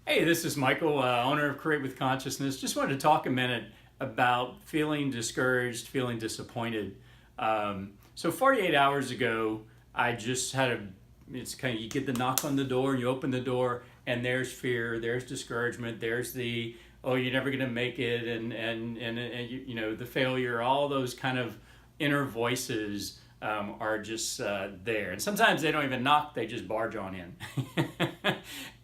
Hey, this is Michael, owner of Create with Consciousness. Just wanted to talk a minute about feeling discouraged, feeling disappointed. So 48 hours ago, I just had it's kind of, you get the knock on the door and you open the door and there's fear, there's discouragement, there's oh, you're never going to make it, and you know, the failure, all those kind of inner voices are just there. And sometimes they don't even knock, they just barge on in.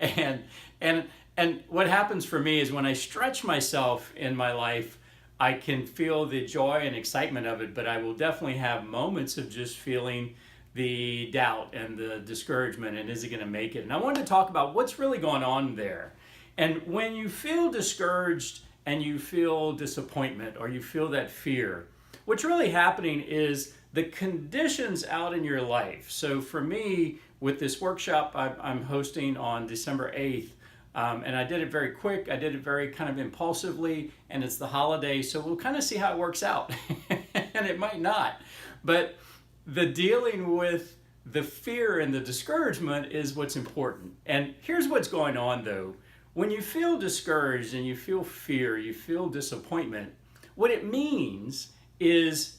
and and and what happens for me is when I stretch myself in my life, I can feel the joy and excitement of it, but I will definitely have moments of just feeling the doubt and the discouragement, and is it going to make it? And I wanted to talk about what's really going on there. And when you feel discouraged and you feel disappointment or you feel that fear, what's really happening is the conditions out in your life. So for me, with this workshop I'm hosting on December 8th, and I did it very quick, I did it very kind of impulsively, and it's the holiday, so we'll kind of see how it works out. And it might not. But the dealing with the fear and the discouragement is what's important. And here's what's going on though. When you feel discouraged and you feel fear, you feel disappointment, what it means is,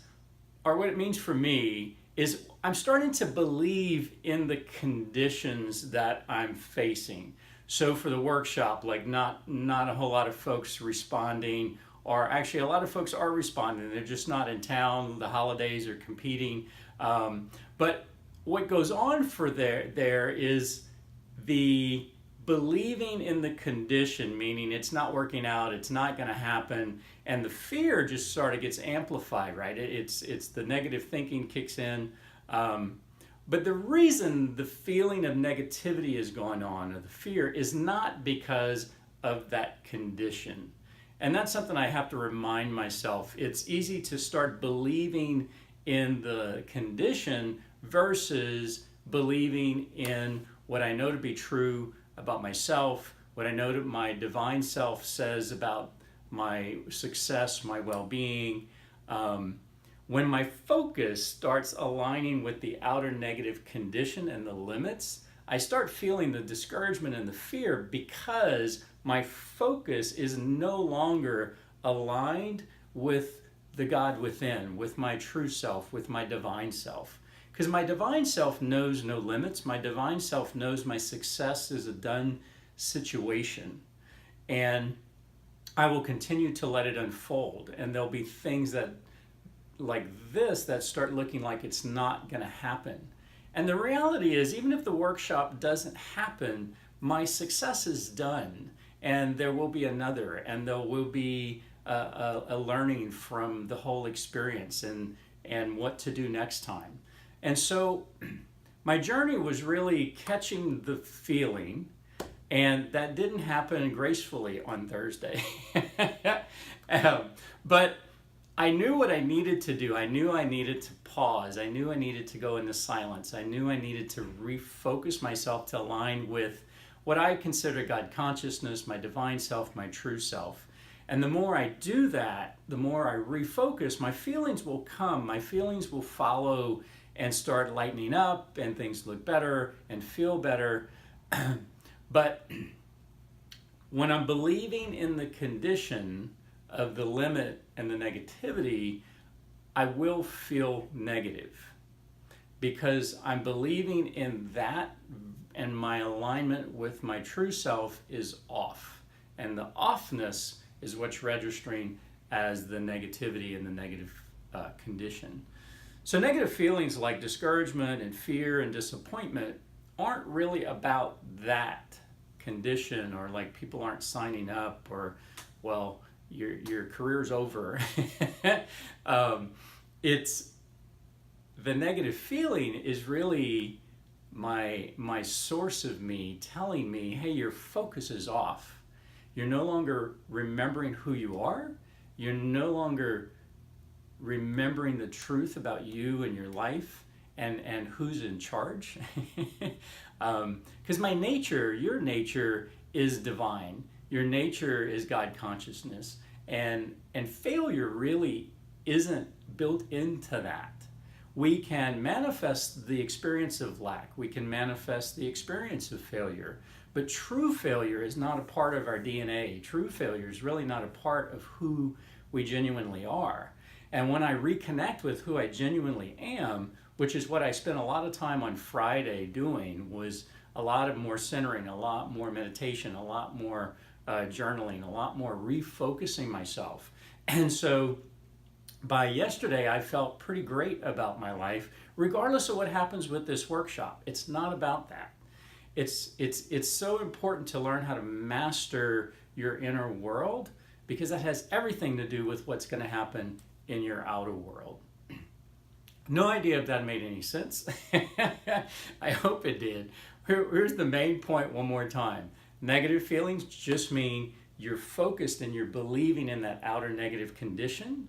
or what it means for me, is I'm starting to believe in the conditions that I'm facing. So for the workshop, like not a whole lot of folks responding, or actually a lot of folks are responding, they're just not in town, the holidays are competing. But what goes on for there is the believing in the condition, meaning it's not working out, it's not going to happen, and the fear just sort of gets amplified, right? It's the negative thinking kicks in. But the reason the feeling of negativity is going on, or the fear, is not because of that condition. And that's something I have to remind myself. It's easy to start believing in the condition versus believing in what I know to be true about myself, what I know that my divine self says about my success, my well-being. When my focus starts aligning with the outer negative condition and the limits, I start feeling the discouragement and the fear because my focus is no longer aligned with the God within, with my true self, with my divine self. Because my divine self knows no limits. My divine self knows my success is a done situation. And I will continue to let it unfold. And there'll be things that, like this, that start looking like it's not going to happen. And the reality is, even if the workshop doesn't happen, my success is done. And there will be another, and there will be a learning from the whole experience and what to do next time. And so my journey was really catching the feeling, and that didn't happen gracefully on Thursday. But I knew what I needed to do. I knew I needed to pause. I knew I needed to go into silence. I knew I needed to refocus myself to align with what I consider God consciousness, my divine self, my true self. And the more I do that, the more I refocus, my feelings will come, my feelings will follow and start lightening up, and things look better and feel better. But when I'm believing in the condition of the limit and the negativity, I will feel negative because I'm believing in that, and my alignment with my true self is off. And the offness is what's registering as the negativity and the negative condition. So negative feelings like discouragement and fear and disappointment aren't really about that condition, or like people aren't signing up, or, well, your career's over. It's the negative feeling is really my source of me telling me, hey, your focus is off. You're no longer remembering who you are. You're no longer remembering the truth about you and your life and who's in charge. Because my nature, your nature, is divine. Your nature is God consciousness. And failure really isn't built into that. We can manifest the experience of lack. We can manifest the experience of failure. But true failure is not a part of our DNA. True failure is really not a part of who we genuinely are. And when I reconnect with who I genuinely am, which is what I spent a lot of time on Friday doing, was a lot of more centering, a lot more meditation, a lot more journaling, a lot more refocusing myself. And so by yesterday, I felt pretty great about my life, regardless of what happens with this workshop. It's not about that. It's so important to learn how to master your inner world, because that has everything to do with what's going to happen in your outer world. No idea if that made any sense. I hope it did. Here's the main point one more time. Negative feelings just mean you're focused and you're believing in that outer negative condition,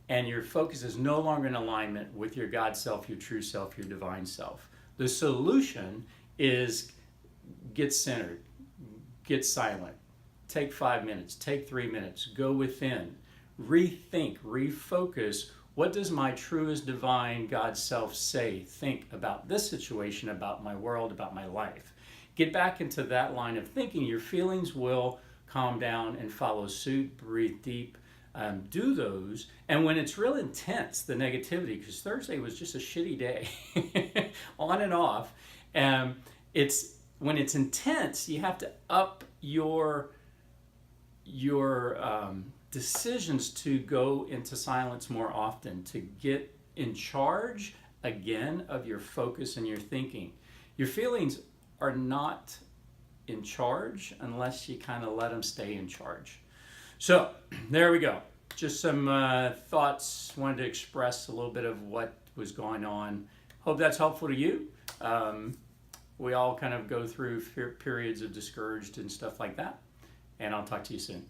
and your focus is no longer in alignment with your God self, your true self, your divine self. The solution is get centered, get silent, take 5 minutes, take 3 minutes, go within, rethink, refocus. What does my truest divine God self say, think about this situation, about my world, about my life? Get back into that line of thinking. Your feelings will calm down and follow suit. Breathe deep. Do those. And when it's real intense, the negativity, because Thursday was just a shitty day, on and off, when it's intense, you have to up your decisions to go into silence more often, to get in charge again of your focus and your thinking. Your feelings are not in charge unless you kind of let them stay in charge. So there we go. Just some thoughts. Wanted to express a little bit of what was going on. Hope that's helpful to you. We all kind of go through periods of discouraged and stuff like that. And I'll talk to you soon.